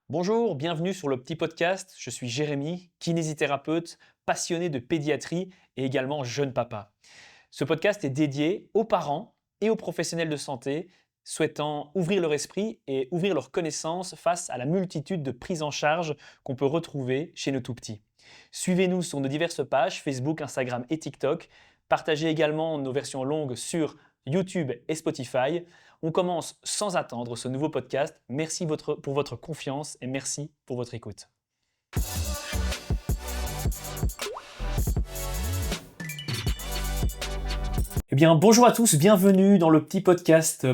Bonjour, bienvenue sur le petit podcast. Je suis Jérémy, kinésithérapeute, passionné de pédiatrie et également jeune papa. Ce podcast est dédié aux parents et aux professionnels de santé souhaitant ouvrir leur esprit et ouvrir leurs connaissances face à la multitude de prises en charge qu'on peut retrouver chez nos tout-petits. Suivez-nous sur nos diverses pages Facebook, Instagram et TikTok. Partagez également nos versions longues sur YouTube et Spotify. On commence sans attendre ce nouveau podcast. Merci pour votre confiance et merci pour votre écoute. Eh bien, bonjour à tous, bienvenue dans le petit podcast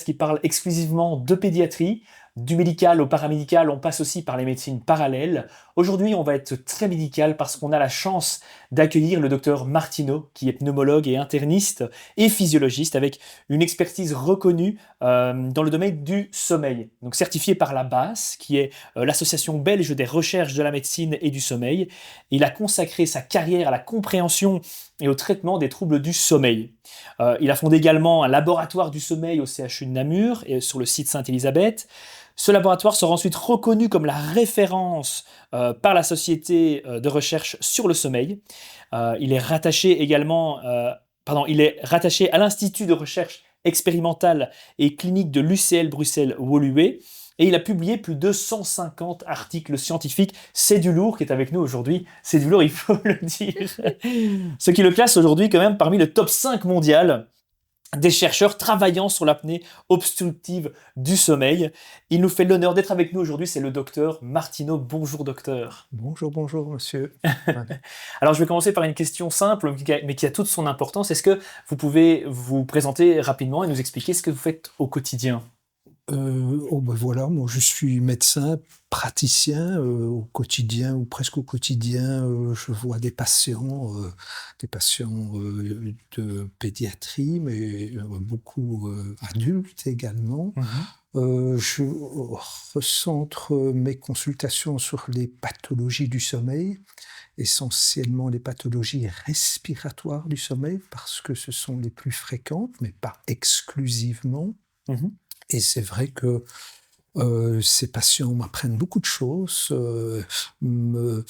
qui parle exclusivement de pédiatrie. Du médical au paramédical, on passe aussi par les médecines parallèles. Aujourd'hui, on va être très médical parce qu'on a la chance d'accueillir le docteur Martineau, qui est pneumologue et interniste et physiologiste avec une expertise reconnue dans le domaine du sommeil. Donc certifié par la BAS, qui est l'association belge des recherches de la médecine et du sommeil. Il a consacré sa carrière à la compréhension et au traitement des troubles du sommeil. Il a fondé également un laboratoire du sommeil au CHU de Namur et sur le site Sainte-Élisabeth. Ce laboratoire sera ensuite reconnu comme la référence par la Société de recherche sur le sommeil. Il est rattaché également, il est rattaché à l'Institut de recherche expérimentale et clinique de l'UCL Bruxelles-Woluwe. Et il a publié plus de 150 articles scientifiques. C'est du lourd qui est avec nous aujourd'hui. C'est du lourd, il faut le dire. Ce qui le classe aujourd'hui quand même parmi le top 5 mondial des chercheurs travaillant sur l'apnée obstructive du sommeil. Il nous fait l'honneur d'être avec nous aujourd'hui, c'est le docteur Martineau. Bonjour docteur. Bonjour, bonjour, monsieur. Alors je vais commencer par une question simple, mais qui a toute son importance. Est-ce que vous pouvez vous présenter rapidement et nous expliquer ce que vous faites au quotidien ? Voilà, moi je suis médecin, praticien au quotidien ou presque au quotidien. Je vois des patients de pédiatrie, mais beaucoup adultes également. Je recentre mes consultations sur les pathologies du sommeil, essentiellement les pathologies respiratoires du sommeil, parce que ce sont les plus fréquentes, mais pas exclusivement. Mhm. Et c'est vrai que ces patients m'apprennent beaucoup de choses, me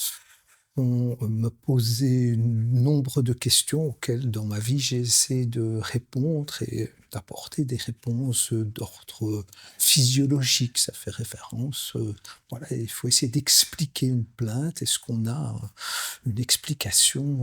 font me poser nombre de questions auxquelles, dans ma vie, j'ai essayé de répondre et d'apporter des réponses d'ordre physiologique. Ça fait référence, voilà, il faut essayer d'expliquer une plainte. Est-ce qu'on a une explication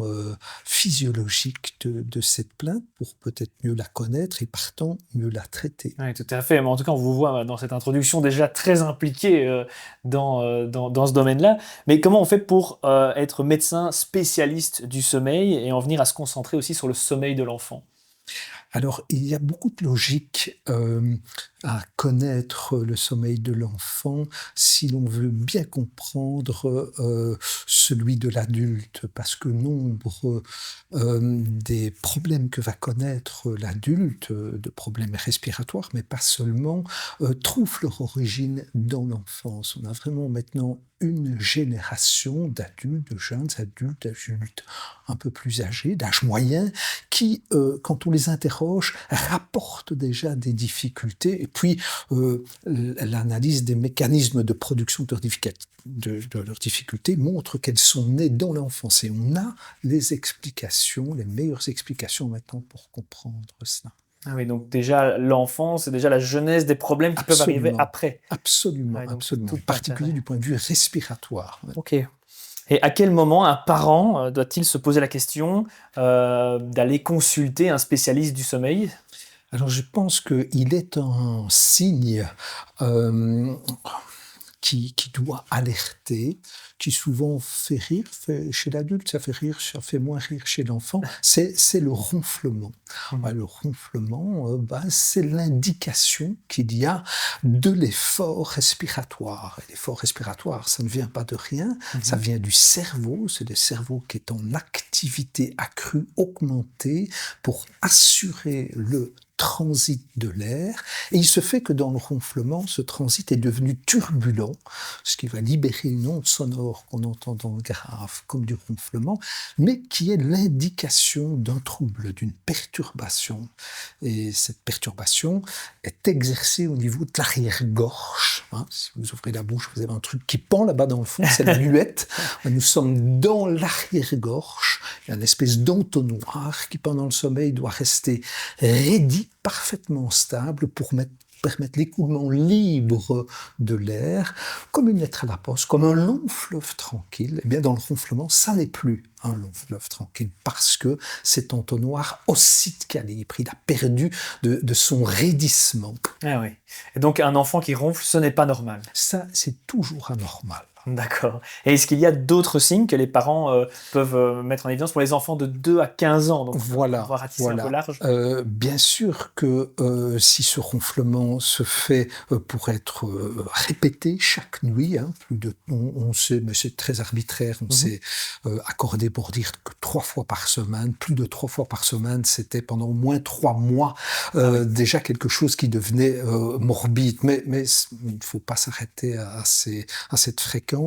physiologique de cette plainte pour peut-être mieux la connaître et partant mieux la traiter? Oui, tout à fait. Mais en tout cas, on vous voit dans cette introduction déjà très impliqué dans ce domaine-là. Mais comment on fait pour être médecin spécialiste du sommeil et en venir à se concentrer aussi sur le sommeil de l'enfant ? Alors, il y a beaucoup de logique à connaître le sommeil de l'enfant si l'on veut bien comprendre celui de l'adulte, parce que nombre des problèmes que va connaître l'adulte, de problèmes respiratoires, mais pas seulement, trouvent leur origine dans l'enfance. On a vraiment maintenant une génération d'adultes, de jeunes adultes, d'adultes un peu plus âgés, d'âge moyen, qui, quand on les interroge, rapportent déjà des difficultés. Et puis, l'analyse des mécanismes de production de leurs difficultés montre qu'elles sont nées dans l'enfance. Et on a les explications, les meilleures explications maintenant pour comprendre cela. Ah oui, donc déjà l'enfance, c'est déjà la genèse des problèmes qui peuvent arriver Absolument, après. absolument, Ouais, donc absolument. tout En particulier l'intérêt. du point de vue respiratoire. Ok. Et à quel moment un parent doit-il se poser la question d'aller consulter un spécialiste du sommeil ? Alors je pense qu'il est un signe euh, qui doit alerter, qui souvent fait rire. Chez l'adulte, ça fait rire, ça fait moins rire chez l'enfant. C'est le ronflement. Mhm. Le ronflement, c'est l'indication qu'il y a de l'effort respiratoire. Et l'effort respiratoire, ça ne vient pas de rien, ça vient du cerveau. C'est le cerveau qui est en activité accrue, augmentée, pour assurer le transit de l'air, et il se fait que dans le ronflement, ce transit est devenu turbulent, ce qui va libérer une onde sonore qu'on entend dans le grave comme du ronflement, mais qui est l'indication d'un trouble, d'une perturbation. Et cette perturbation est exercée au niveau de l'arrière-gorge. Si vous ouvrez la bouche, vous avez un truc qui pend là-bas dans le fond, c'est la luette. Nous sommes dans l'arrière-gorge. Il y a une espèce d'entonnoir qui, pendant le sommeil, doit rester raidi, parfaitement stable pour permettre l'écoulement libre de l'air, comme une lettre à la poste, comme un long fleuve tranquille. Eh bien, dans le ronflement, ça n'est plus un long fleuve tranquille, parce que cet entonnoir oscille de calibre, il a perdu de son raidissement. Ah oui. Et donc un enfant qui ronfle, ce n'est pas normal. Ça, c'est toujours anormal. D'accord. Et est-ce qu'il y a d'autres signes que les parents peuvent mettre en évidence pour les enfants de 2 à 15 ans? Donc Voilà, on va ratisser un peu large. Bien sûr que si ce ronflement se fait pour être répété chaque nuit, on sait, mais c'est très arbitraire, on s'est accordé pour dire que 3 fois par semaine, plus de 3 fois par semaine, c'était pendant au moins 3 mois déjà quelque chose qui devenait morbide. Mais il ne faut pas s'arrêter à cette fréquence.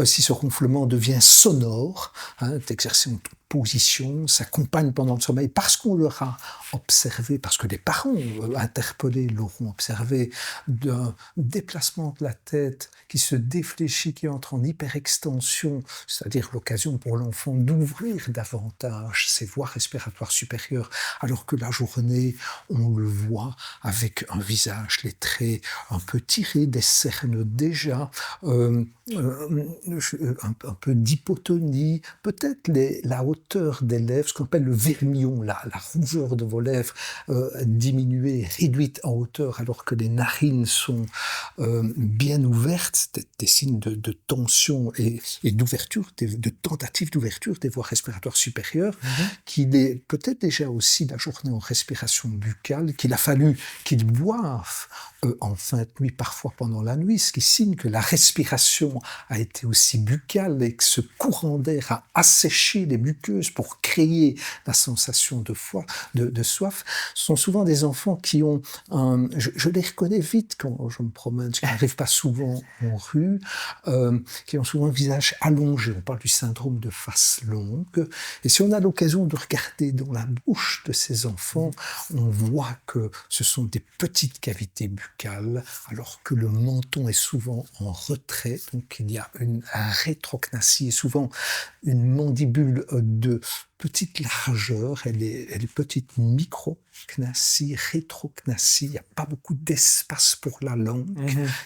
Si ce ronflement devient sonore, est exercé en toute position, s'accompagne pendant le sommeil parce qu'on leur a observé, parce que les parents interpellés l'auront observé, d'un déplacement de la tête qui se défléchit, qui entre en hyperextension, c'est-à-dire l'occasion pour l'enfant d'ouvrir davantage ses voies respiratoires supérieures, alors que la journée, on le voit avec un visage, les traits un peu tirés, des cernes déjà, un peu d'hypotonie, peut-être la hauteur des lèvres, ce qu'on appelle le vermillon, la rougeur de vos lèvres diminuée, réduite en hauteur, alors que les narines sont bien ouvertes, des signes de tension et d'ouverture, de tentative d'ouverture des voies respiratoires supérieures, qu'il est peut-être déjà aussi la journée en respiration buccale, qu'il a fallu qu'ils boivent en fin de nuit, parfois pendant la nuit, ce qui signe que la respiration a été aussi buccale et que ce courant d'air a asséché les muqueuses pour créer la sensation de soif. Ce sont souvent des enfants qui ont je les reconnais vite quand je me promène, ce qui n'arrive pas souvent en rue, qui ont souvent un visage allongé. On parle du syndrome de face longue. Et si on a l'occasion de regarder dans la bouche de ces enfants, on voit que ce sont des petites cavités buccales, alors que le menton est souvent en retrait. Donc il y a une rétrognathie et souvent une mandibule de petite largeur, elle est petite micrognathie, rétrognathie, il n'y a pas beaucoup d'espace pour la langue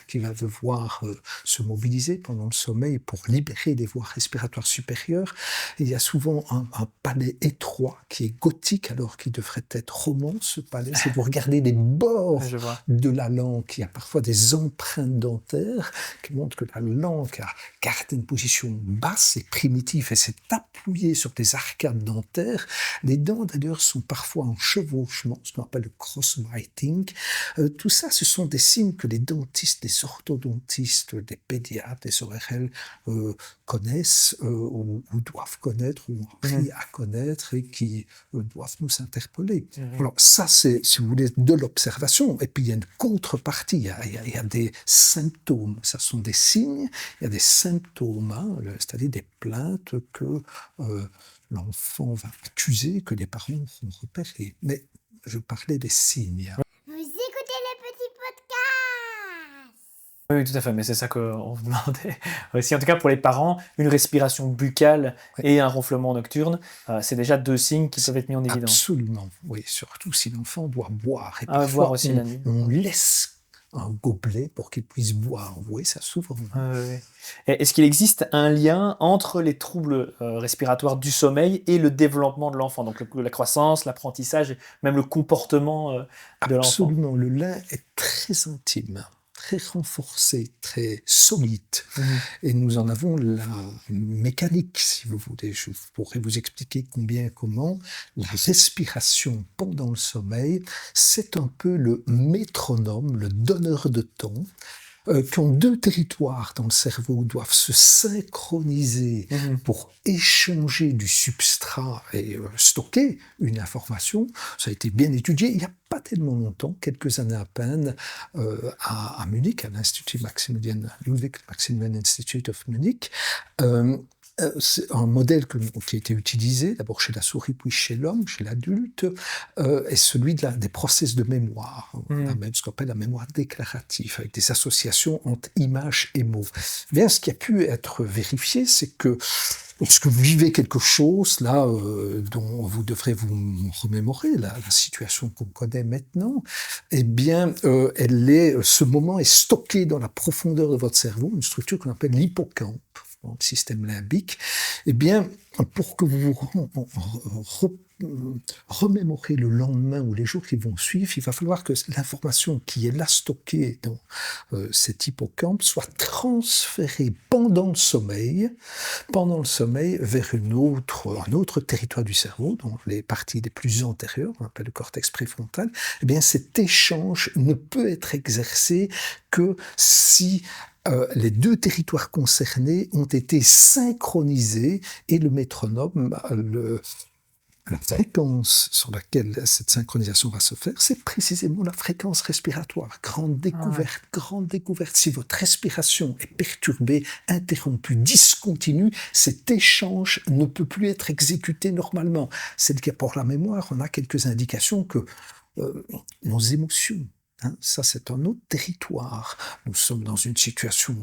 qui va devoir se mobiliser pendant le sommeil pour libérer les voies respiratoires supérieures. Et il y a souvent un palais étroit qui est gothique alors qu'il devrait être roman, ce palais. Si vous regardez les bords de la langue, il y a parfois des empreintes dentaires qui montrent que la langue a gardé une position basse et primitive et s'est appuyée sur des arcades dentaires. Les dents d'ailleurs sont parfois en chevauchement, ce qu'on appelle le crossbiting. Tout ça, ce sont des signes que les dentistes, les orthodontistes, les pédiatres, les ORL connaissent ou doivent connaître ou ont appris à connaître et qui doivent nous interpeller. Alors ça, c'est, si vous voulez, de l'observation. Et puis il y a une contrepartie, il y a des symptômes. Ça sont des signes, il y a des symptômes, c'est-à-dire des plaintes que l'enfant va accuser, que les parents vont repérer. Mais je parlais des signes. Vous écoutez le petit podcast. Oui, tout à fait, mais c'est ça qu'on vous demandait aussi. En tout cas, pour les parents, une respiration buccale et un ronflement nocturne, c'est déjà 2 signes qui peuvent être mis en évidence. Absolument, oui, surtout si l'enfant doit boire. Et parfois, boire aussi la nuit. On laisse un gobelet pour qu'il puisse boire. Oui, ça s'ouvre. Est-ce qu'il existe un lien entre les troubles respiratoires du sommeil et le développement de l'enfant, donc la croissance, l'apprentissage, même le comportement de l'enfant? Absolument, le lien est très intime, très renforcé, très solide. Et nous en avons la mécanique, si vous voulez. Je pourrais vous expliquer combien et comment. La respiration pendant le sommeil, c'est un peu le métronome, le donneur de ton, quand deux territoires dans le cerveau doivent se synchroniser pour échanger du substrat et stocker une information, ça a été bien étudié il n'y a pas tellement longtemps, quelques années à peine, à Munich, à l'Institut Maximilian, Ludwig Maximilian Institute of Munich. C'est un modèle qui a été utilisé d'abord chez la souris puis chez l'homme, chez l'adulte, est celui des process de mémoire, même ce qu'on appelle la mémoire déclarative, avec des associations entre images et mots. Bien, ce qui a pu être vérifié, c'est que lorsque vous vivez quelque chose là dont vous devrez vous remémorer la situation qu'on connaît maintenant, eh bien, ce moment est stocké dans la profondeur de votre cerveau, une structure qu'on appelle l'hippocampe, dans le système limbique. Eh bien, pour que vous remémorez le lendemain ou les jours qui vont suivre, il va falloir que l'information qui est là stockée dans cet hippocampe soit transférée pendant le sommeil vers un autre territoire du cerveau, dans les parties les plus antérieures, on appelle le cortex préfrontal. Eh bien, cet échange ne peut être exercé que si les deux territoires concernés ont été synchronisés et le métronome, la fréquence sur laquelle cette synchronisation va se faire, c'est précisément la fréquence respiratoire. Grande découverte. Si votre respiration est perturbée, interrompue, discontinue, cet échange ne peut plus être exécuté normalement. C'est le cas pour la mémoire. On a quelques indications que nos émotions, ça, c'est un autre territoire. Nous sommes dans une situation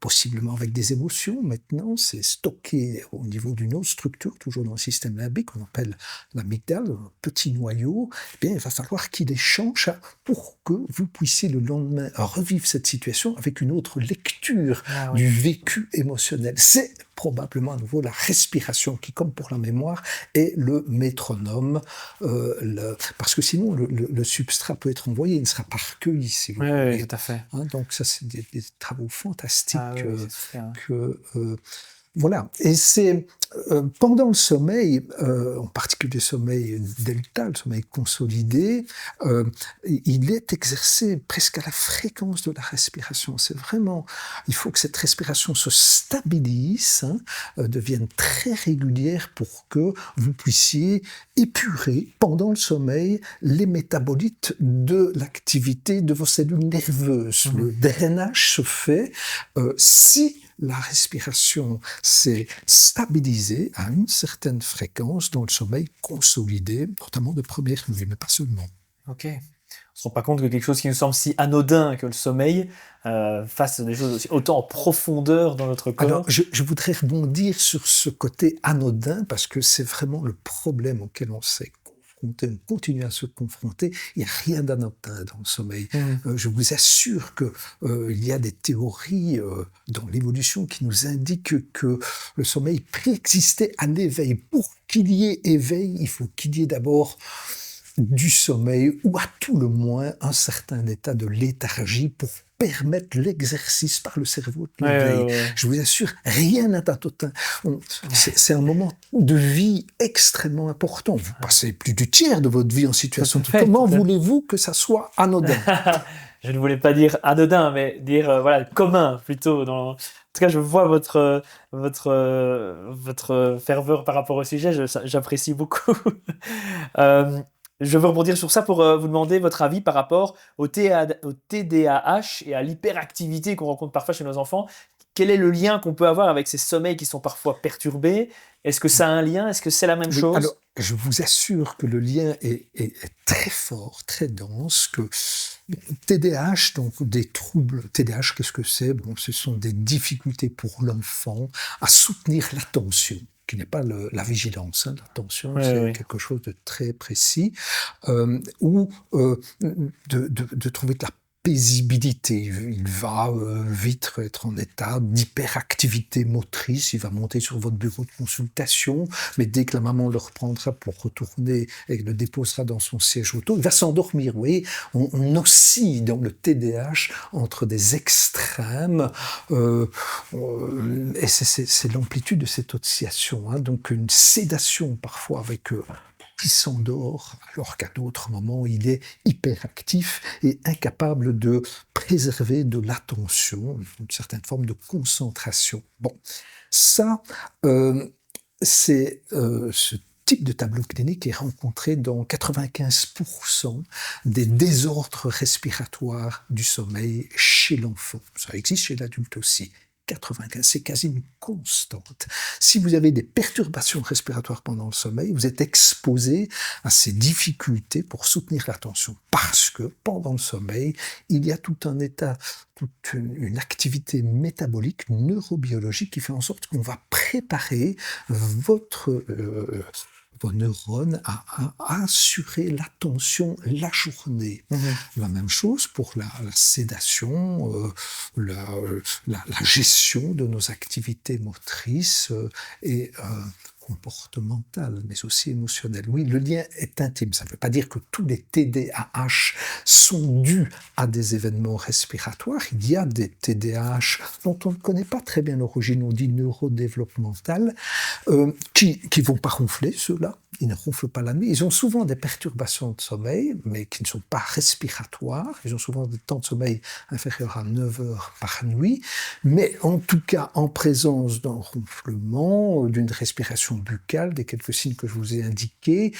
possiblement avec des émotions. Maintenant, c'est stocké au niveau d'une autre structure, toujours dans le système limbique, qu'on appelle l'amygdale, un petit noyau. Eh bien, il va falloir qu'il échange pour que vous puissiez le lendemain revivre cette situation avec une autre lecture du vécu émotionnel. C'est probablement à nouveau la respiration qui, comme pour la mémoire, est le métronome. Parce que sinon, le substrat peut être envoyé, il ne sera pas recueilli, si vous voulez. Oui, tout à fait. Donc ça, c'est des travaux fantastiques Oui, voilà. Et c'est pendant le sommeil, en particulier le sommeil delta, le sommeil consolidé, il est exercé presque à la fréquence de la respiration. C'est vraiment, il faut que cette respiration se stabilise, devienne très régulière pour que vous puissiez épurer pendant le sommeil les métabolites de l'activité de vos cellules nerveuses. Le drainage se fait si la respiration s'est stabilisée à une certaine fréquence dans le sommeil consolidé, notamment de première nuit, mais pas seulement. Ok. On ne se rend pas compte que quelque chose qui nous semble si anodin que le sommeil fasse des choses aussi autant en profondeur dans notre corps. Alors, je voudrais rebondir sur ce côté anodin parce que c'est vraiment le problème auquel on s'est on continue à se confronter, il n'y a rien d'anodin dans le sommeil. Je vous assure qu'il y a des théories dans l'évolution qui nous indiquent que le sommeil préexistait à l'éveil. Pour qu'il y ait éveil, il faut qu'il y ait d'abord du sommeil, ou à tout le moins un certain état de léthargie pour permettre l'exercice par le cerveau de l'éveil. Je vous assure, rien n'a d'anodin. C'est un moment de vie extrêmement important. Vous passez plus du tiers de votre vie en situation de... Comment voulez-vous que ça soit anodin? Je ne voulais pas dire anodin, mais dire commun plutôt. En tout cas, je vois votre ferveur par rapport au sujet. J'apprécie beaucoup. Je veux rebondir sur ça pour vous demander votre avis par rapport au TDAH et à l'hyperactivité qu'on rencontre parfois chez nos enfants. Quel est le lien qu'on peut avoir avec ces sommeils qui sont parfois perturbés? Est-ce que ça a un lien? Est-ce que c'est la même chose? Alors, je vous assure que le lien est très fort, très dense, que TDAH, donc des troubles. TDAH, qu'est-ce que c'est? Ce sont des difficultés pour l'enfant à soutenir l'attention, qui n'est pas la vigilance. L'attention, c'est quelque chose de très précis, ou de trouver de la paisibilité. Il va vite être en état d'hyperactivité motrice, il va monter sur votre bureau de consultation, mais dès que la maman le reprendra pour retourner et le déposera dans son siège auto, il va s'endormir. Vous voyez, on oscille dans le TDAH entre des extrêmes, et c'est l'amplitude de cette oscillation. Donc une sédation parfois avec qui s'endort, alors qu'à d'autres moments, il est hyperactif et incapable de préserver de l'attention, une certaine forme de concentration. Bon, ça, ce type de tableau clinique est rencontré dans 95% des désordres respiratoires du sommeil chez l'enfant. Ça existe chez l'adulte aussi. 95, c'est quasi une constante. Si vous avez des perturbations respiratoires pendant le sommeil, vous êtes exposé à ces difficultés pour soutenir l'attention. Parce que pendant le sommeil, il y a tout un état, toute une activité métabolique, neurobiologique qui fait en sorte qu'on va préparer vos neurones à assurer l'attention la journée. La même chose pour la sédation, la gestion de nos activités motrices et comportementales, mais aussi émotionnelles. Oui, le lien est intime. Ça ne veut pas dire que tous les TDAH sont dus à des événements respiratoires. Il y a des TDAH dont on ne connaît pas très bien l'origine, on dit neurodéveloppementales, qui vont pas ronfler, ceux-là. Ils ne ronflent pas la nuit. Ils ont souvent des perturbations de sommeil, mais qui ne sont pas respiratoires. Ils ont souvent des temps de sommeil inférieurs à 9 heures par nuit. Mais en tout cas, en présence d'un ronflement, d'une respiration buccale, des quelques signes que je vous ai indiqués,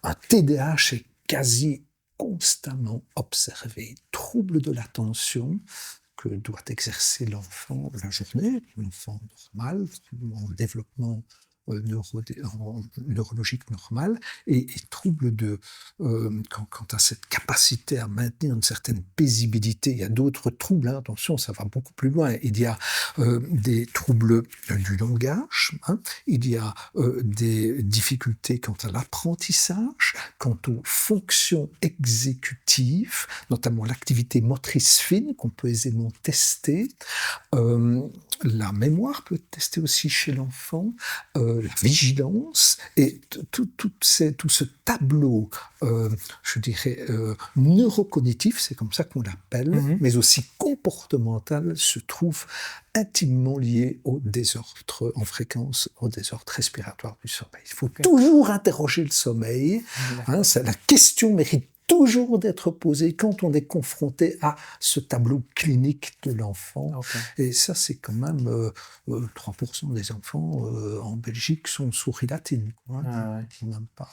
un TDAH est quasi constamment observé. Trouble de l'attention que doit exercer l'enfant la journée, l'enfant normal, en développement neurologique normale et troubles quant à cette capacité à maintenir une certaine paisibilité. Il y a d'autres troubles, hein, attention, ça va beaucoup plus loin. Il y a des troubles du langage, hein, il y a des difficultés quant à l'apprentissage, quant aux fonctions exécutives, notamment l'activité motrice fine qu'on peut aisément tester. La mémoire peut être testée aussi chez l'enfant, la vigilance et tout ce tableau, je dirais, neurocognitif, c'est comme ça qu'on l'appelle, mais aussi comportemental, se trouve intimement lié au désordre en fréquence, au désordre respiratoire du sommeil. Il faut toujours interroger le sommeil. Hein, la question mérite toujours d'être posée quand on est confronté à ce tableau clinique de l'enfant. Et ça, c'est quand même 3% des enfants en Belgique sont sous rilatine. Même pas.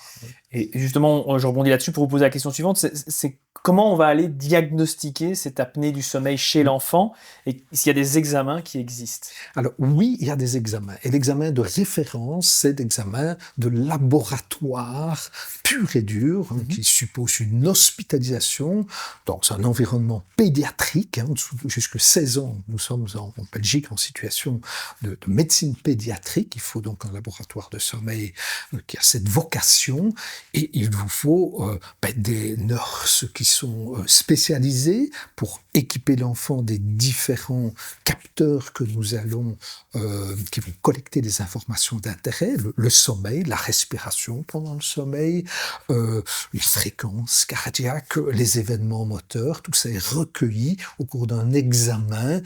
Et justement, je rebondis là-dessus pour vous poser la question suivante. C'est comment on va aller diagnostiquer cette apnée du sommeil chez l'enfant et s'il y a des examens qui existent? Alors oui, il y a des examens. Et l'examen de référence, c'est l'examen de laboratoire pur et dur, qui suppose une hospitalisation dans un environnement pédiatrique. Jusque 16 ans, nous sommes en Belgique en situation de médecine pédiatrique. Il faut donc un laboratoire de sommeil qui a cette vocation. Et il vous faut des nurses qui sont spécialisées pour équiper l'enfant des différents capteurs que nous allons, qui vont collecter des informations d'intérêt, le sommeil, la respiration pendant le sommeil, les fréquences cardiaques, les événements moteurs, tout ça est recueilli au cours d'un examen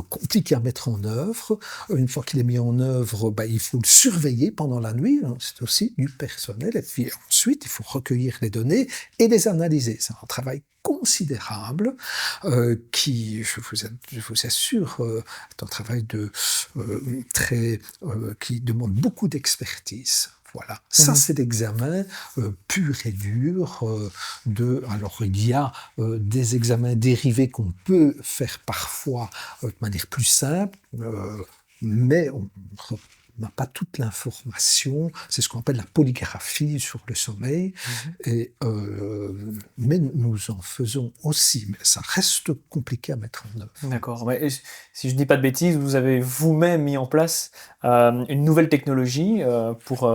compliqué à mettre en œuvre. Une fois qu'il est mis en œuvre, il faut le surveiller pendant la nuit, hein, c'est aussi du personnel, et puis ensuite il faut recueillir les données et les analyser. C'est un travail considérable qui, je vous assure, est un travail qui demande beaucoup d'expertise. Voilà, ça c'est l'examen pur et dur alors il y a des examens dérivés qu'on peut faire parfois de manière plus simple, mais on n'a pas toute l'information, c'est ce qu'on appelle la polygraphie sur le sommeil, mais nous en faisons aussi, mais ça reste compliqué à mettre en œuvre. D'accord. Ouais, si je ne dis pas de bêtises, vous avez vous-même mis en place une nouvelle technologie pour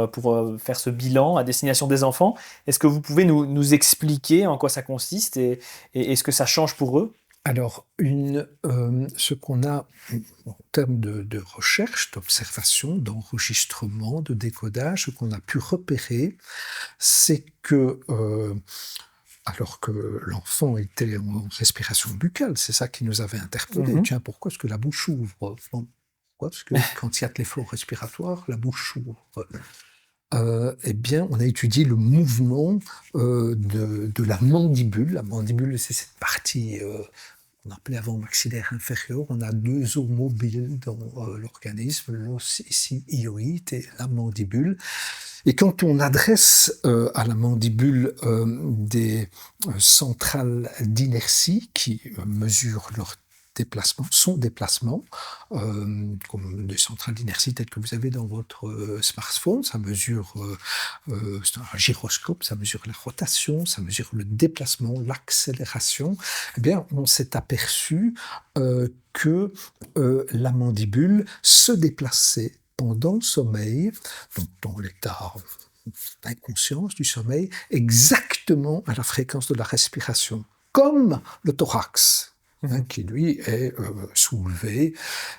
faire ce bilan à destination des enfants. Est-ce que vous pouvez nous expliquer en quoi ça consiste et ce que ça change pour eux? Alors, ce qu'on a en termes de recherche, d'observation, d'enregistrement, de décodage, ce qu'on a pu repérer, c'est que, alors que l'enfant était en respiration buccale, c'est ça qui nous avait interpellés. Tiens, pourquoi est-ce que la bouche ouvre? Pourquoi? Parce que quand il y a de l'effort respiratoire, la bouche ouvre. eh bien, on a étudié le mouvement de la mandibule. La mandibule, c'est cette partie qu'on appelait avant maxillaire inférieur. On a deux os mobiles dans l'organisme, l'os ici hyoïde et la mandibule. Et quand on adresse à la mandibule des centrales d'inertie qui mesurent leur déplacement, son déplacement, comme des centrales d'inertie telles que vous avez dans votre smartphone, ça mesure, c'est un gyroscope, ça mesure la rotation, ça mesure le déplacement, l'accélération, eh bien, on s'est aperçu que la mandibule se déplaçait pendant le sommeil, donc dans l'état d'inconscience du sommeil, exactement à la fréquence de la respiration, comme le thorax. Qui lui est soulevé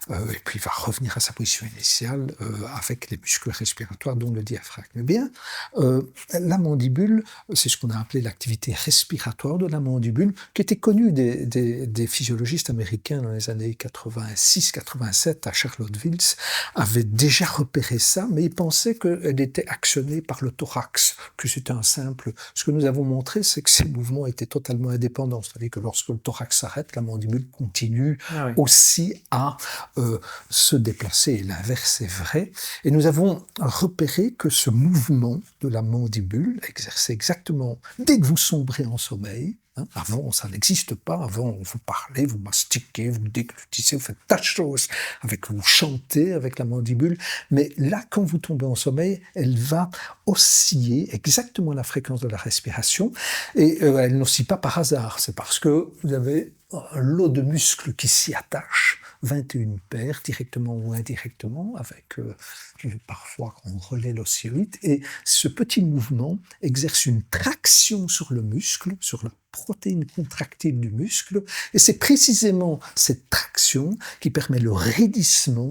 et puis va revenir à sa position initiale avec les muscles respiratoires dont le diaphragme. Eh bien, la mandibule, c'est ce qu'on a appelé l'activité respiratoire de la mandibule, qui était connue des physiologistes américains dans les années 86-87 à Charlottesville, avaient déjà repéré ça, mais ils pensaient qu'elle était actionnée par le thorax, que c'était un simple... Ce que nous avons montré, c'est que ces mouvements étaient totalement indépendants, c'est-à-dire que lorsque le thorax s'arrête, la mandibule continue aussi à se déplacer. Et l'inverse est vrai. Et nous avons repéré que ce mouvement de la mandibule exerçait exactement dès que vous sombrez en sommeil. Avant, ça n'existe pas. Avant, vous parlez, vous mastiquez, vous déglutissez, vous faites tas de choses. Vous chantez avec la mandibule. Mais là, quand vous tombez en sommeil, elle va osciller exactement à la fréquence de la respiration. Et elle n'oscille pas par hasard. C'est parce que vous avez un lot de muscles qui s'y attachent, 21 paires, directement ou indirectement, avec parfois on relaie l'ossioïde. Et ce petit mouvement exerce une traction sur le muscle, sur la protéine contractile du muscle. Et c'est précisément cette traction qui permet le raidissement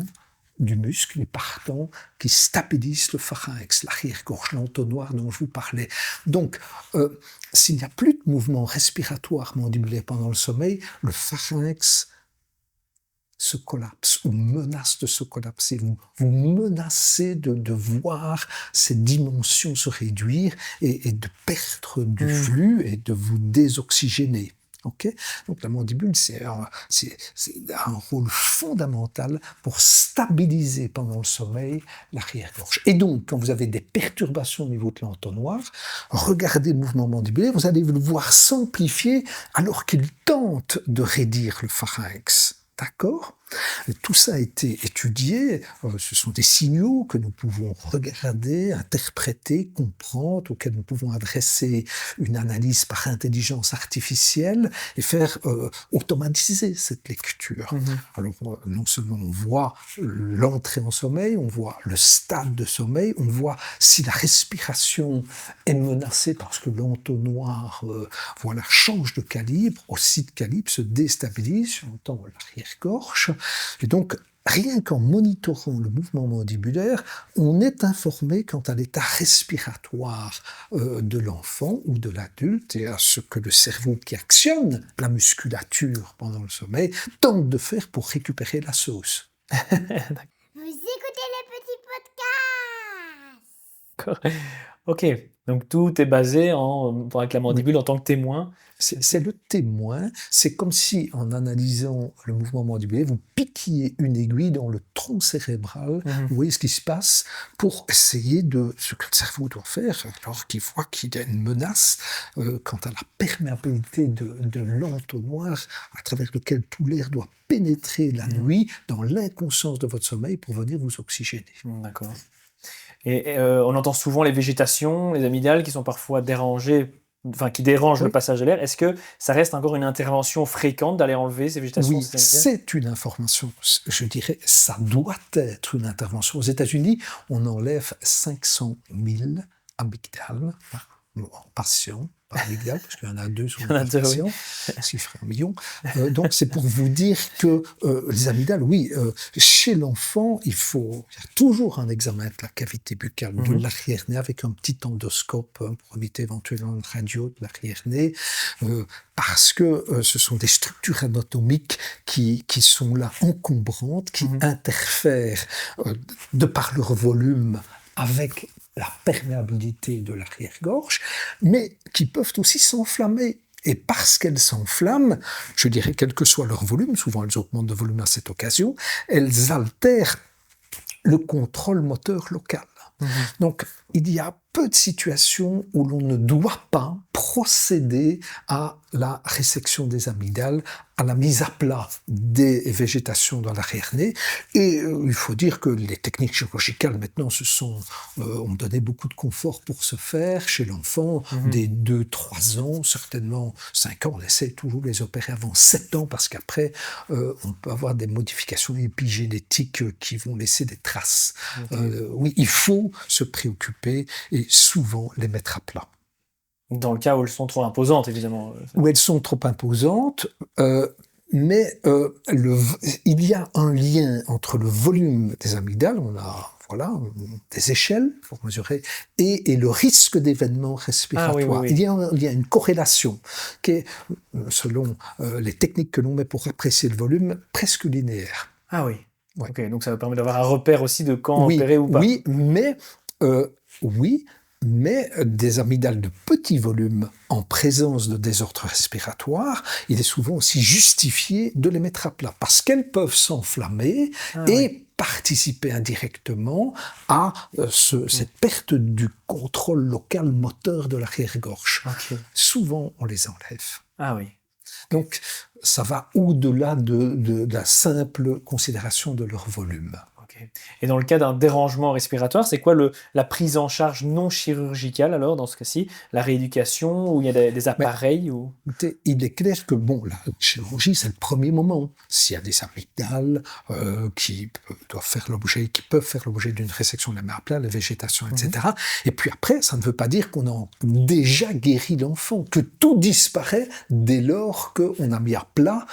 du muscle et partant qui stabilise le pharynx, l'arrière-gorge, l'entonnoir dont je vous parlais. Donc, s'il n'y a plus de mouvement respiratoire mandibulaire pendant le sommeil, le pharynx se collapse ou menace de se collapser. Vous menacez de voir ces dimensions se réduire et de perdre du flux et de vous désoxygéner. Okay. Donc la mandibule, c'est un rôle fondamental pour stabiliser pendant le sommeil l'arrière-gorge. Et donc, quand vous avez des perturbations au niveau de l'entonnoir, regardez le mouvement mandibulaire, vous allez le voir s'amplifier alors qu'il tente de raidir le pharynx. D'accord ? Tout ça a été étudié, ce sont des signaux que nous pouvons regarder, interpréter, comprendre, auxquels nous pouvons adresser une analyse par intelligence artificielle et faire automatiser cette lecture. Alors non seulement on voit l'entrée en sommeil, on voit le stade de sommeil, on voit si la respiration est menacée parce que l'entonnoir change de calibre, aussi de calibre, se déstabilise, j'entends l'arrière-gorge. Et donc, rien qu'en monitorant le mouvement mandibulaire, on est informé quant à l'état respiratoire de l'enfant ou de l'adulte et à ce que le cerveau qui actionne la musculature pendant le sommeil tente de faire pour récupérer la sauce. Vous écoutez le petit podcast. Ok, donc tout est basé avec la mandibule en tant que témoin. C'est le témoin, c'est comme si en analysant le mouvement mandibulaire, vous piquiez une aiguille dans le tronc cérébral, vous voyez ce qui se passe, pour essayer de ce que le cerveau doit faire, alors qu'il voit qu'il y a une menace quant à la perméabilité de l'entonnoir à travers lequel tout l'air doit pénétrer la nuit dans l'inconscience de votre sommeil pour venir vous oxygéner. D'accord. Et on entend souvent les végétations, les amygdales qui sont parfois dérangées, qui dérangent le passage de l'air. Est-ce que ça reste encore une intervention fréquente d'aller enlever ces végétations? Oui, c'est une information. Je dirais, ça doit être une intervention. Aux États-Unis, on enlève 500 000 amygdales en patient. Amygdale, parce qu'il y en a 2 sur une patient, ce qui ferait 1 million. Donc c'est pour vous dire que les amygdales, chez l'enfant, il y a toujours un examen de la cavité buccale, de l'arrière-nez, avec un petit endoscope pour éviter éventuellement une radio de l'arrière-nez, parce que ce sont des structures anatomiques qui sont là, encombrantes, qui interfèrent de par leur volume avec la perméabilité de l'arrière-gorge, mais qui peuvent aussi s'enflammer. Et parce qu'elles s'enflamment, je dirais quel que soit leur volume, souvent elles augmentent de volume à cette occasion, elles altèrent le contrôle moteur local. Donc, il y a peu de situations où l'on ne doit pas procéder à la résection des amygdales, à la mise à plat des végétations dans l'arrière-nez. Et il faut dire que les techniques chirurgicales maintenant ont donné beaucoup de confort pour ce faire chez l'enfant, dès 2-3 ans, certainement 5 ans. On essaie toujours de les opérer avant 7 ans parce qu'après, on peut avoir des modifications épigénétiques qui vont laisser des traces. Oui, il faut se préoccuper et souvent les mettre à plat. Dans le cas où elles sont trop imposantes, évidemment. Où elles sont trop imposantes, mais il y a un lien entre le volume des amygdales, on a des échelles pour mesurer, et le risque d'événements respiratoires. Oui. Il y a une corrélation qui est, selon les techniques que l'on met pour apprécier le volume, presque linéaire. Ah oui. Ouais. Ok, donc ça va permettre d'avoir un repère aussi de quand opérer ou pas. Oui, mais des amygdales de petit volume en présence de désordres respiratoires, il est souvent aussi justifié de les mettre à plat parce qu'elles peuvent s'enflammer participer indirectement à cette perte du contrôle local moteur de l'arrière-gorge. Souvent, on les enlève. Ah oui. Donc, ça va au-delà de la simple considération de leur volume. Et dans le cas d'un dérangement respiratoire, c'est quoi la prise en charge non chirurgicale alors dans ce cas-ci? La rééducation, où il y a des appareils ou... Il est clair que la chirurgie, c'est le premier moment. S'il y a des amygdales qui peuvent faire l'objet d'une résection de la main à plat, la végétation, etc. Et puis après, ça ne veut pas dire qu'on a déjà guéri l'enfant, que tout disparaît dès lors qu'on a mis à plat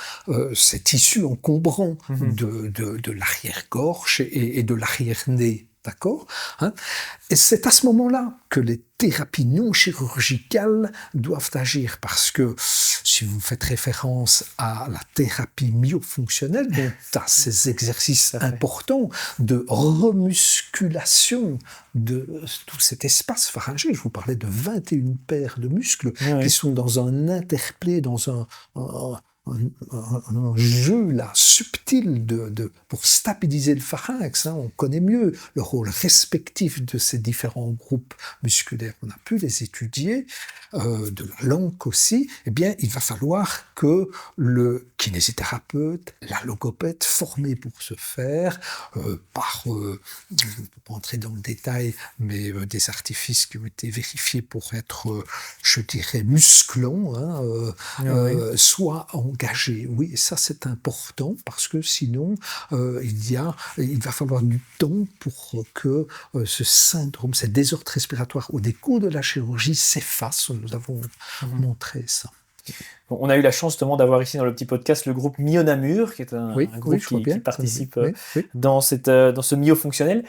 ces tissus encombrants de l'arrière-gorge et de l'arrière-nez, d'accord, Et c'est à ce moment-là que les thérapies non chirurgicales doivent agir, parce que si vous faites référence à la thérapie myofonctionnelle, dont à ces exercices importants de remusculation de tout cet espace pharyngé, je vous parlais de 21 paires de muscles qui sont dans un interplay, dans un jeu là subtil pour stabiliser le pharynx. On connaît mieux le rôle respectif de ces différents groupes musculaires. On a pu les étudier, de la langue aussi. Eh bien, il va falloir que le kinésithérapeute, la logopède formé pour ce faire, je ne peux pas entrer dans le détail, mais des artifices qui ont été vérifiés pour être, je dirais, musclants, soient engagés. Oui, et ça c'est important parce que sinon il va falloir du temps pour que ce syndrome, ces désordres respiratoires au décours de la chirurgie s'effacent. Nous avons montré ça. On a eu la chance justement d'avoir ici dans le petit podcast le groupe Myonamur, qui est un groupe qui participe dans ce myofonctionnel.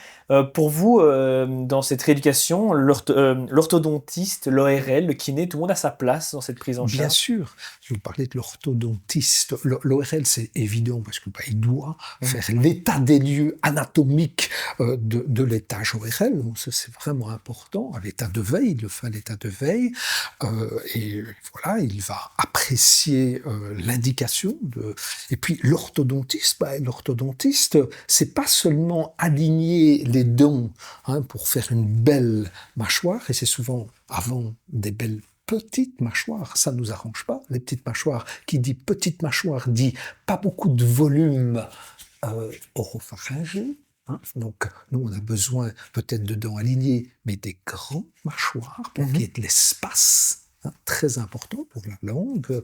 Pour vous, dans cette rééducation, l'orthodontiste, l'ORL, le kiné, tout le monde a sa place dans cette prise en charge? Bien sûr. Je vous parlais de l'orthodontiste. L'ORL, c'est évident parce qu'il doit faire l'état des lieux anatomiques de l'étage ORL. Donc ça, c'est vraiment important. À l'état de veille, il le fait à l'état de veille. Et voilà, il va apprécier l'indication et puis l'orthodontiste, c'est pas seulement aligner les dents pour faire une belle mâchoire, et c'est souvent avant des belles petites mâchoires, ça ne nous arrange pas, les petites mâchoires. Qui dit petite mâchoire dit pas beaucoup de volume oropharyngé. Donc, nous, on a besoin peut-être de dents alignées, mais des grandes mâchoires pour qu'il y ait de l'espace, très important pour la langue.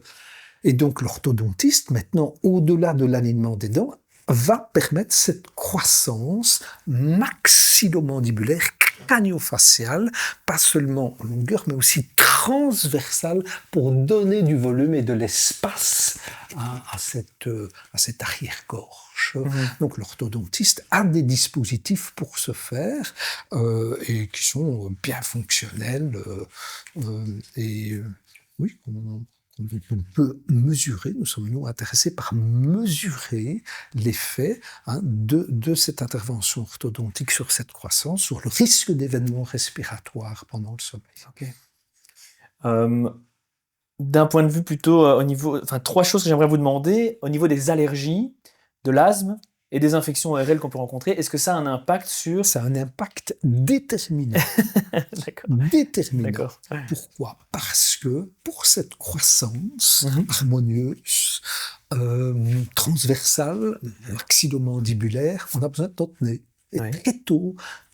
Et donc, l'orthodontiste, maintenant, au-delà de l'alignement des dents, va permettre cette croissance maxillomandibulaire, craniofaciale, pas seulement en longueur, mais aussi transversale, pour donner du volume et de l'espace à cette arrière-gorge. Donc l'orthodontiste a des dispositifs pour ce faire, et qui sont bien fonctionnels, et oui, On peut mesurer, nous sommes nous intéressés par mesurer l'effet de cette intervention orthodontique sur cette croissance, sur le risque d'événements respiratoires pendant le sommeil. Ok. D'un point de vue plutôt au niveau, enfin 3 choses que j'aimerais vous demander au niveau des allergies, de l'asthme et des infections ORL qu'on peut rencontrer. Est-ce que ça a un impact sur... Ça a un impact déterminant. D'accord. Déterminant. D'accord. Pourquoi? Parce que pour cette croissance harmonieuse, transversale, maxillomandibulaire, on a besoin de notre nez. Et Oui.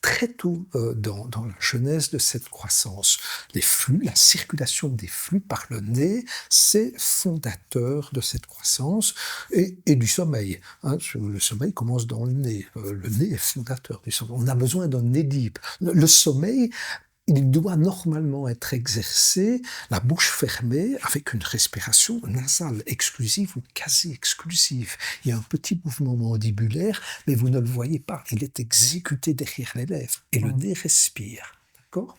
très tôt dans la genèse de cette croissance, les flux, la circulation des flux par le nez, c'est fondateur de cette croissance et du sommeil. Le sommeil commence dans le nez. Le nez est fondateur du sommeil. On a besoin d'un Édipe. Le sommeil, il doit normalement être exercé, la bouche fermée, avec une respiration nasale exclusive ou quasi exclusive. Il y a un petit mouvement mandibulaire, mais vous ne le voyez pas. Il est exécuté derrière les lèvres et le nez respire. D'accord ?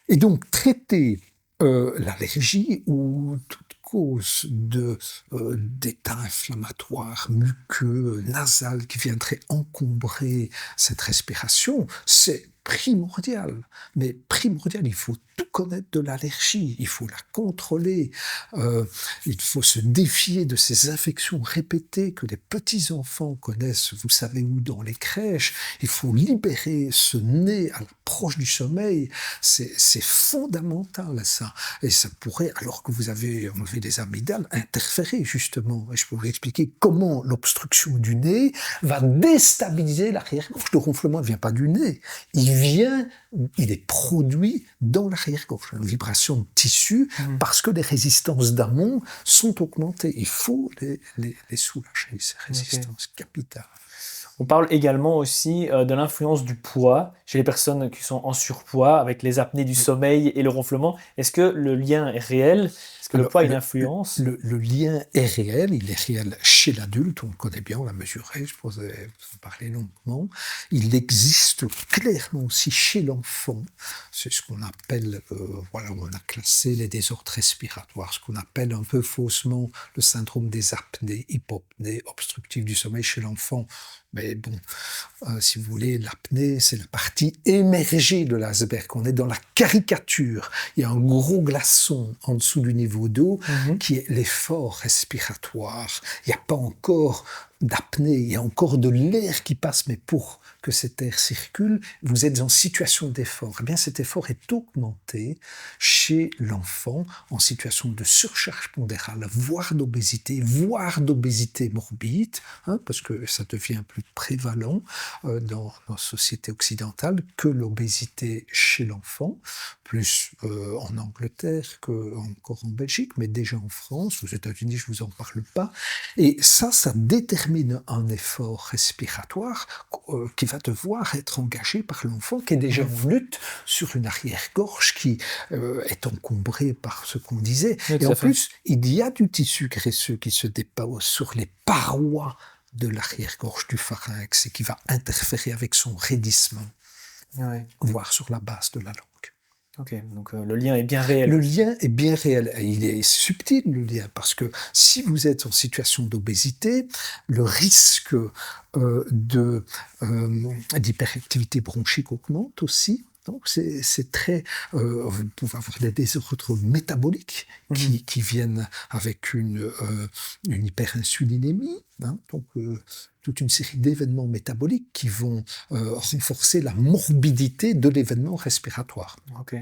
Et donc, traiter l'allergie ou toute cause d'état inflammatoire, muqueux, nasal qui viendrait encombrer cette respiration, c'est primordial. Mais primordial, il faut tout connaître de l'allergie, il faut la contrôler, il faut se défier de ces infections répétées que les petits-enfants connaissent, vous savez où, dans les crèches. Il faut libérer ce nez à l'approche du sommeil. C'est fondamental, ça. Et ça pourrait, alors que vous avez enlevé des amygdales, interférer justement. Et je peux vous expliquer comment l'obstruction du nez va déstabiliser l'arrière-gorge. Le ronflement ne vient pas du nez. Il est produit dans l'arrière-gorge, une vibration de tissu, parce que les résistances d'amont sont augmentées. Il faut les soulager, ces résistances capitales. On parle également aussi de l'influence du poids chez les personnes qui sont en surpoids, avec les apnées du sommeil et le ronflement. Est-ce que le lien est réel? Est-ce que le poids a une influence? Le lien est réel, il est réel chez l'adulte, on le connaît bien, on l'a mesuré, je pourrais en parler longuement. Il existe clairement aussi chez l'enfant, c'est ce qu'on appelle, on a classé les désordres respiratoires, ce qu'on appelle un peu faussement le syndrome des apnées, hypopnées, obstructif du sommeil chez l'enfant. Mais bon, si vous voulez, l'apnée, c'est la partie émergée de l'iceberg. On est dans la caricature. Il y a un gros glaçon en dessous du niveau d'eau qui est l'effort respiratoire. Il n'y a pas encore d'apnée, il y a encore de l'air qui passe, mais pour que cet air circule, vous êtes en situation d'effort. Eh bien, cet effort est augmenté chez l'enfant en situation de surcharge pondérale, voire d'obésité morbide, parce que ça devient plus prévalent dans la société occidentale que l'obésité chez l'enfant, plus en Angleterre qu'encore en Belgique, mais déjà en France, aux États-Unis, je ne vous en parle pas. Et ça détermine un effort respiratoire qui va devoir être engagé par l'enfant qui est déjà en lutte sur une arrière-gorge qui est encombrée par ce qu'on disait. Oui, et en plus, il y a du tissu graisseux qui se dépose sur les parois de l'arrière-gorge du pharynx et qui va interférer avec son raidissement, voire sur la base de la langue. Ok, donc le lien est bien réel. Le lien est bien réel. Il est subtil, le lien, parce que si vous êtes en situation d'obésité, le risque d'hyperactivité bronchique augmente aussi. Donc c'est très... vous pouvez avoir des désordres métaboliques qui viennent avec une hyperinsulinémie, donc toute une série d'événements métaboliques qui vont renforcer la morbidité de l'événement respiratoire. Ok.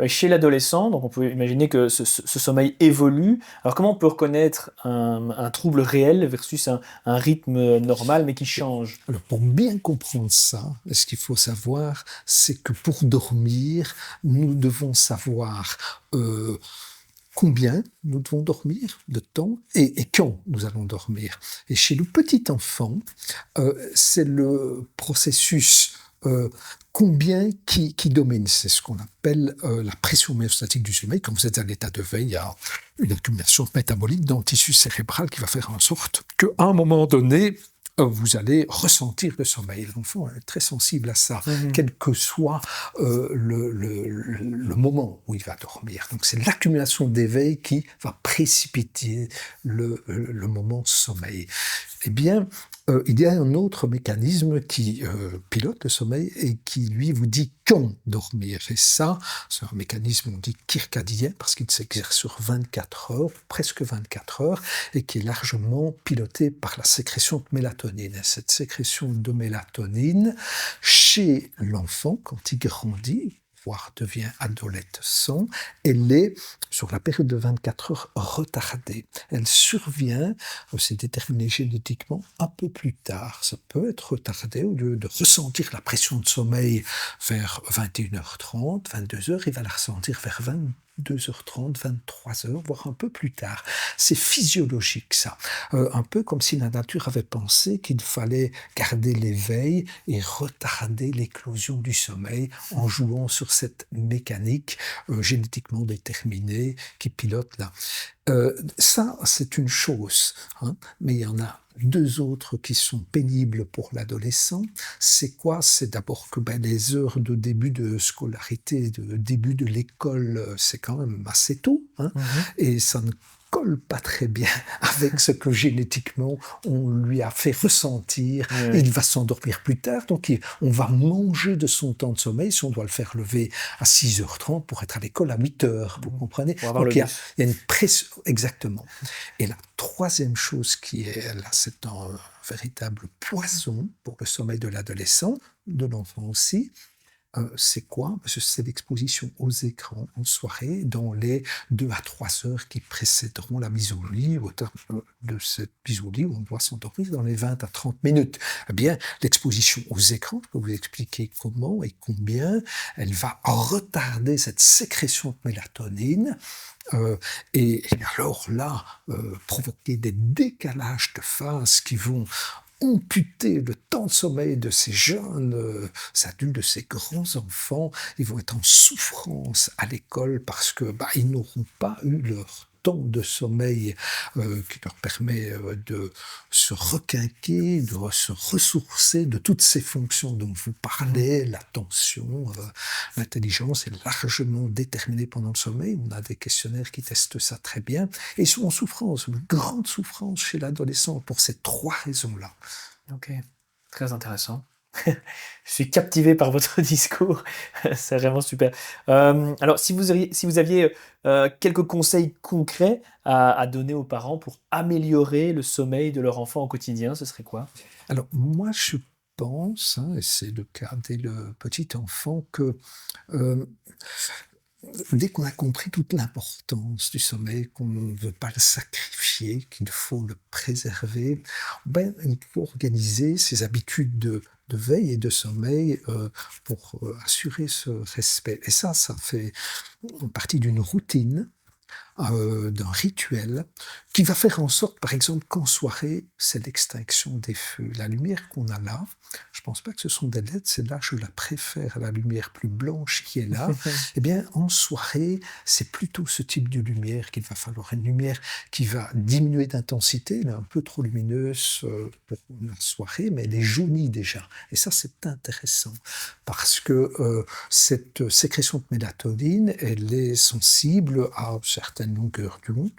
Chez l'adolescent, donc on peut imaginer que ce sommeil évolue. Alors comment on peut reconnaître un trouble réel versus un rythme normal mais qui change? Alors pour bien comprendre ça, ce qu'il faut savoir, c'est que pour dormir, nous devons savoir combien nous devons dormir, de temps, et quand nous allons dormir. Et chez le petit enfant, c'est le processus combien qui domine. C'est ce qu'on appelle la pression homéostatique du sommeil. Quand vous êtes en état de veille, il y a une accumulation métabolique dans le tissu cérébral qui va faire en sorte qu'à un moment donné, vous allez ressentir le sommeil. L'enfant est très sensible à ça, Mhm. quel que soit le moment où il va dormir. Donc c'est l'accumulation d'éveil qui va précipiter le moment sommeil. Eh bien, il y a un autre mécanisme qui pilote le sommeil et qui, lui, vous dit quand dormir. Et ça, c'est un mécanisme, on dit circadien, parce qu'il s'exerce sur 24 heures, presque 24 heures, et qui est largement piloté par la sécrétion de mélatonine. Et cette sécrétion de mélatonine, chez l'enfant, quand il grandit, voire devient adolescent, elle est, sur la période de 24 heures, retardée. Elle survient, c'est déterminé génétiquement, un peu plus tard. Ça peut être retardé, au lieu de ressentir la pression de sommeil vers 21h30, 22h, il va la ressentir vers 22h30, 23h, voire un peu plus tard. C'est physiologique, ça. Un peu comme si la nature avait pensé qu'il fallait garder l'éveil et retarder l'éclosion du sommeil en jouant sur cette mécanique génétiquement déterminée qui pilote là. Ça, c'est une chose, hein, mais il y en a deux autres qui sont pénibles pour l'adolescent. C'est quoi? C'est d'abord que les heures de début de scolarité, de début de l'école, c'est quand même assez tôt, hein, Mhm. et ça ne colle pas très bien avec ce que génétiquement on lui a fait ressentir. Oui. Il va s'endormir plus tard, donc on va manger de son temps de sommeil si on doit le faire lever à 6h30 pour être à l'école à 8h, vous comprenez? Pour avoir Donc le il bus. y a une pression, exactement. Et la troisième chose qui est là, c'est un véritable poison pour le sommeil de l'adolescent, de l'enfant aussi. C'est quoi? C'est l'exposition aux écrans en soirée dans les 2 à 3 heures qui précéderont la mise au lit, au terme de cette mise au lit où on doit s'endormir dans les 20 à 30 minutes. Eh bien, l'exposition aux écrans, je peux vous expliquer comment et combien, elle va retarder cette sécrétion de mélatonine. Et alors là, provoquer des décalages de phase qui vont amputer le temps de sommeil de ces jeunes adultes, de ces grands enfants. Ils vont être en souffrance à l'école parce que ils n'auront pas eu leur temps de sommeil qui leur permet de se requinquer, de se ressourcer de toutes ces fonctions dont vous parlez, l'attention, l'intelligence est largement déterminée pendant le sommeil. On a des questionnaires qui testent ça très bien. Et ils sont en souffrance, une grande souffrance chez l'adolescent pour ces trois raisons-là. Ok, très intéressant. Je suis captivé par votre discours, c'est vraiment super. Alors, si vous aviez quelques conseils concrets à donner aux parents pour améliorer le sommeil de leur enfant au quotidien, ce serait quoi? Alors, moi, je pense, et c'est le cas dès le petit enfant, que dès qu'on a compris toute l'importance du sommeil, qu'on ne veut pas le sacrifier, qu'il faut le préserver, il faut organiser ses habitudes de veille et de sommeil pour assurer ce respect. Et ça fait partie d'une routine, d'un rituel qui va faire en sorte, par exemple, qu'en soirée, c'est l'extinction des feux. La lumière qu'on a là, je ne pense pas que ce sont des LED, celle-là, je la préfère à la lumière plus blanche qui est là. Eh bien, en soirée, c'est plutôt ce type de lumière qu'il va falloir. Une lumière qui va diminuer d'intensité, elle est un peu trop lumineuse pour la soirée, mais elle est jaunie déjà. Et ça, c'est intéressant, parce que cette sécrétion de mélatonine, elle est sensible à certaines longueurs d'onde.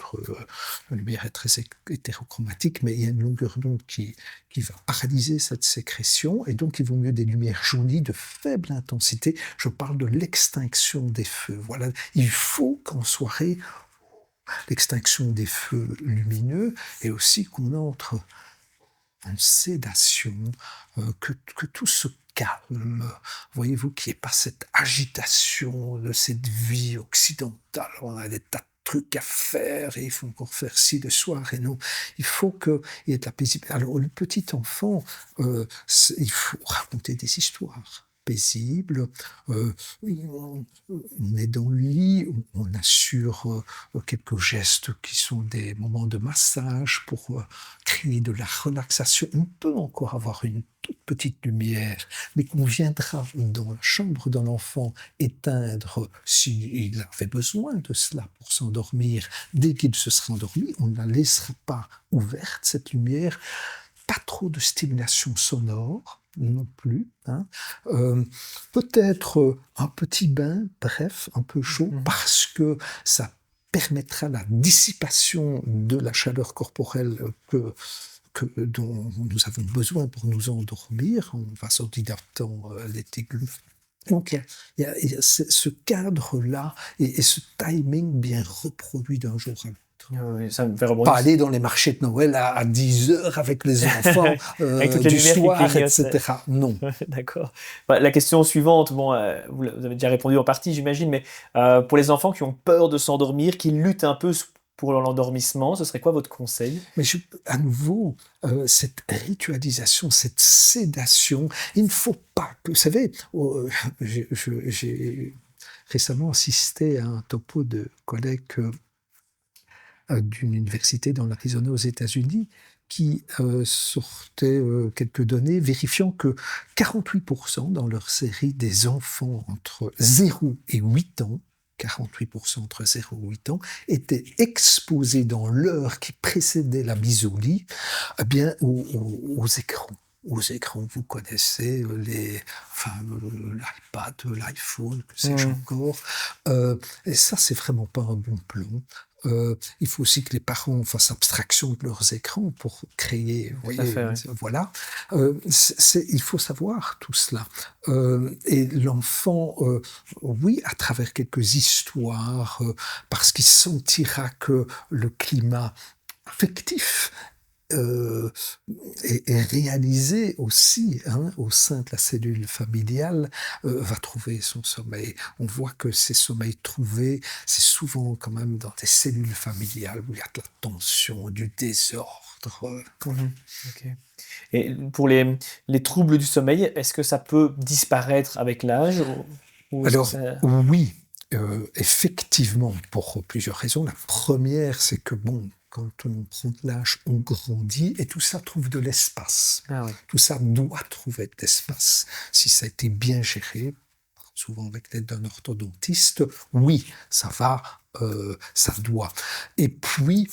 La lumière est très hétérochromatique, mais il y a une longueur d'onde qui va paralyser cette sécrétion, et donc il vaut mieux des lumières jaunies de faible intensité. Je parle de l'extinction des feux. Voilà, il faut qu'en soirée, l'extinction des feux lumineux, et aussi qu'on entre en sédation, que tout se calme, voyez-vous, qu'il n'y ait pas cette agitation de cette vie occidentale. On a des tas de trucs à faire et il faut encore faire ci le soir, et non, il faut qu'il y ait de la paisibilité. Alors le petit enfant, il faut raconter des histoires paisibles, on est dans le lit, on assure quelques gestes qui sont des moments de massage pour créer de la relaxation. On peut encore avoir une toute petite lumière, mais qu'on viendra dans la chambre de l'enfant éteindre s'il avait besoin de cela pour s'endormir. Dès qu'il se sera endormi, on ne la laissera pas ouverte, cette lumière, pas trop de stimulation sonore non plus. Hein. Peut-être un petit bain, bref, un peu chaud, parce que ça permettra la dissipation de la chaleur corporelle dont nous avons besoin pour nous endormir en vasodilatant les tégumes. Donc il y a ce cadre-là et ce timing bien reproduit d'un jour à l'autre. Oui, ça me fait rebondir. Pas aller dans les marchés de Noël à 10 heures avec les enfants Avec toutes les du lumières qui soir, clignotent. etc. Non. D'accord. La question suivante, bon, vous avez déjà répondu en partie, j'imagine, mais pour les enfants qui ont peur de s'endormir, qui luttent un peu pour l'endormissement, ce serait quoi votre conseil? Mais à nouveau, cette ritualisation, cette sédation, il ne faut pas que... Vous savez, j'ai récemment assisté à un topo de collègues d'une université dans l'Arizona aux États-Unis qui sortait quelques données vérifiant que 48% dans leur série des enfants entre 0 et 8 ans, 48% entre 0 et 8 ans, étaient exposés dans l'heure qui précédait la mise au lit, eh bien, aux écrans. Aux écrans, vous connaissez l'iPad, l'iPhone, que sais-je encore. Et ça, c'est vraiment pas un bon plan. Il faut aussi que les parents fassent abstraction de leurs écrans pour créer. Voilà. Il faut savoir tout cela. Et l'enfant, oui, à travers quelques histoires, parce qu'il sentira que le climat affectif est réalisé aussi au sein de la cellule familiale, va trouver son sommeil. On voit que ces sommeils trouvés, c'est souvent quand même dans des cellules familiales où il y a de la tension, du désordre. Okay. Et pour les troubles du sommeil, est-ce que ça peut disparaître avec l'âge Alors, oui, effectivement, pour plusieurs raisons. La première, c'est que quand on prend de l'âge, on grandit et tout ça trouve de l'espace. Tout ça doit trouver de l'espace. Si ça a été bien géré, souvent avec l'aide d'un orthodontiste, oui, ça va, ça doit. Et puis,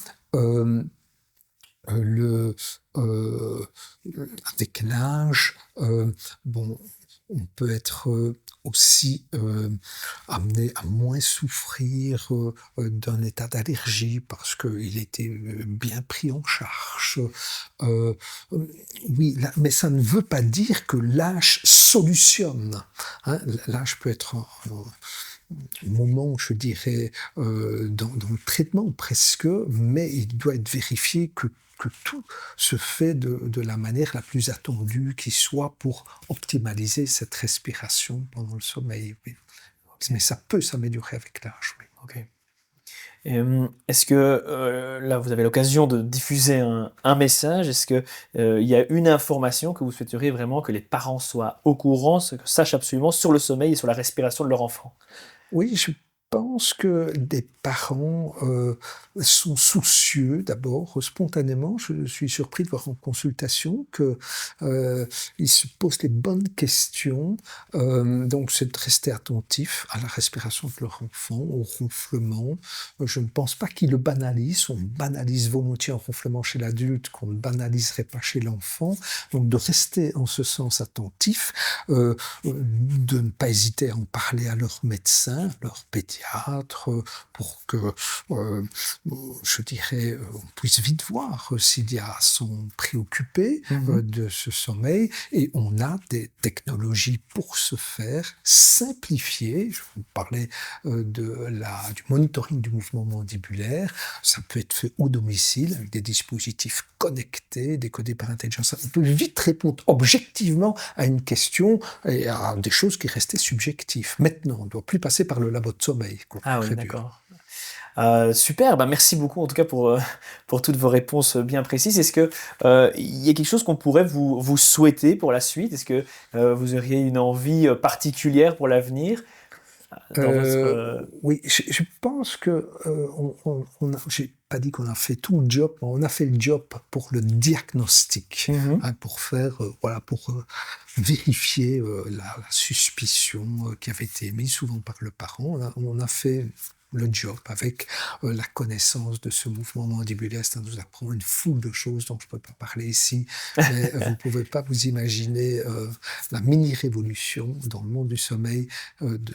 avec l'âge, on peut être aussi amené à moins souffrir d'un état d'allergie parce qu'il était bien pris en charge. Oui, mais ça ne veut pas dire que l'âge solutionne. L'âge peut être un moment, je dirais, dans le traitement presque, mais il doit être vérifié que tout se fait de la manière la plus attendue qui soit pour optimaliser cette respiration pendant le sommeil. Oui. Mais ça peut s'améliorer avec l'âge. Oui. Okay. Est-ce que là vous avez l'occasion de diffuser un message? Est-ce que il y a une information que vous souhaiteriez vraiment que les parents soient au courant, que sachent absolument sur le sommeil et sur la respiration de leur enfant? Oui, je pense que des parents sont soucieux d'abord, spontanément. Je suis surpris de voir en consultation qu'ils se posent les bonnes questions. Donc, c'est de rester attentif à la respiration de leur enfant, au ronflement. Je ne pense pas qu'ils le banalisent. On banalise volontiers un ronflement chez l'adulte qu'on ne banaliserait pas chez l'enfant. Donc, de rester en ce sens attentif, de ne pas hésiter à en parler à leur médecin, leur pédiatre, pour que, je dirais, on puisse vite voir s'il y a sont préoccupés de ce sommeil. Et on a des technologies pour ce faire, simplifiées. Je vous parlais du monitoring du mouvement mandibulaire. Ça peut être fait au domicile avec des dispositifs connectés, décodés par intelligence. On peut vite répondre objectivement à une question et à des choses qui restaient subjectives. Maintenant, on ne doit plus passer par le labo de sommeil. Ah oui, d'accord. Super, merci beaucoup en tout cas pour toutes vos réponses bien précises. Est-ce que il y a quelque chose qu'on pourrait vous souhaiter pour la suite? Est-ce que vous auriez une envie particulière pour l'avenir dans votre... Oui, je pense que j'ai pas dit qu'on a fait tout le job, mais on a fait le job pour le diagnostic, pour faire, pour vérifier la suspicion qui avait été émise souvent par le parent. On a fait le job, avec la connaissance de ce mouvement mandibulaire. Ça nous apprend une foule de choses dont je ne peux pas parler ici, mais vous ne pouvez pas vous imaginer la mini-révolution dans le monde du sommeil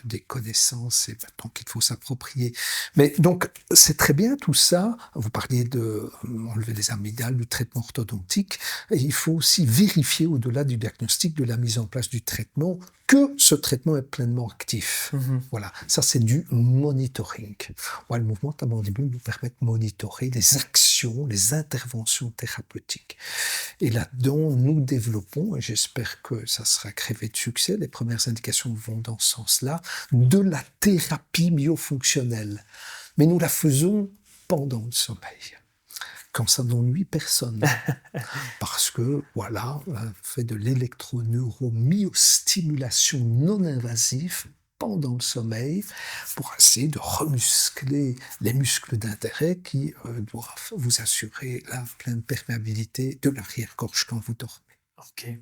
des connaissances et donc il faut s'approprier. Mais donc, c'est très bien tout ça. Vous parliez de enlever les amygdales, du traitement orthodontique. Et il faut aussi vérifier, au-delà du diagnostic, de la mise en place du traitement, que ce traitement est pleinement actif. Voilà, ça c'est du monitoring. Le mouvement de la mandibule nous permet de monitorer les actions, les interventions thérapeutiques. Et là-dedans, nous développons, et j'espère que ça sera créé de succès, les premières indications vont dans ce sens-là, de la thérapie myofonctionnelle. Mais nous la faisons pendant le sommeil, quand ça n'ennuie personne. Parce que, voilà, on fait de l'électroneuromyostimulation non invasive pendant le sommeil pour essayer de remuscler les muscles d'intérêt qui doivent vous assurer la pleine perméabilité de l'arrière-gorge quand vous dormez. Ok. Eh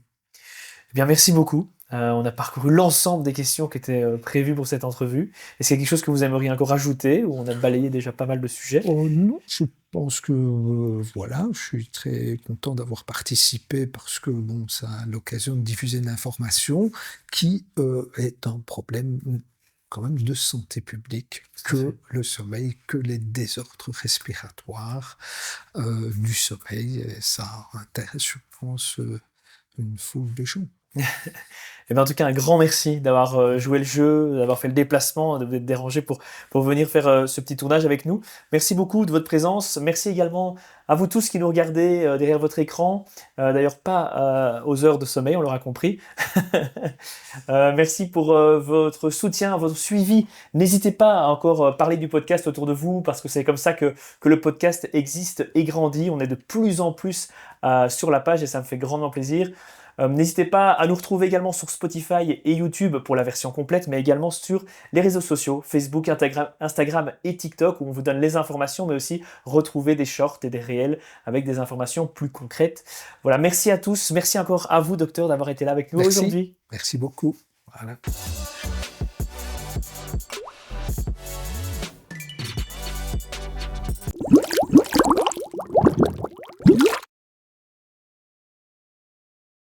bien, merci beaucoup. On a parcouru l'ensemble des questions qui étaient prévues pour cette entrevue. Est-ce qu'il y a quelque chose que vous aimeriez encore ajouter ou on a balayé déjà pas mal de sujets? Non, je pense que voilà, je suis très content d'avoir participé parce que bon, ça a l'occasion de diffuser une information qui est un problème quand même de santé publique que le sommeil, que les désordres respiratoires du sommeil. Et ça intéresse, je pense, une foule de gens. Eh bien, en tout cas, un grand merci d'avoir joué le jeu, d'avoir fait le déplacement, de vous être dérangé pour venir faire ce petit tournage avec nous. Merci beaucoup de votre présence. Merci également à vous tous qui nous regardez derrière votre écran. D'ailleurs, pas aux heures de sommeil, on l'aura compris. Merci pour votre soutien, votre suivi. N'hésitez pas à encore parler du podcast autour de vous parce que c'est comme ça que le podcast existe et grandit. On est de plus en plus sur la page et ça me fait grandement plaisir. N'hésitez pas à nous retrouver également sur Spotify et YouTube pour la version complète, mais également sur les réseaux sociaux, Facebook, Instagram et TikTok, où on vous donne les informations, mais aussi retrouver des shorts et des réels avec des informations plus concrètes. Voilà, merci à tous. Merci encore à vous, docteur, d'avoir été là avec nous aujourd'hui. Merci beaucoup. Voilà.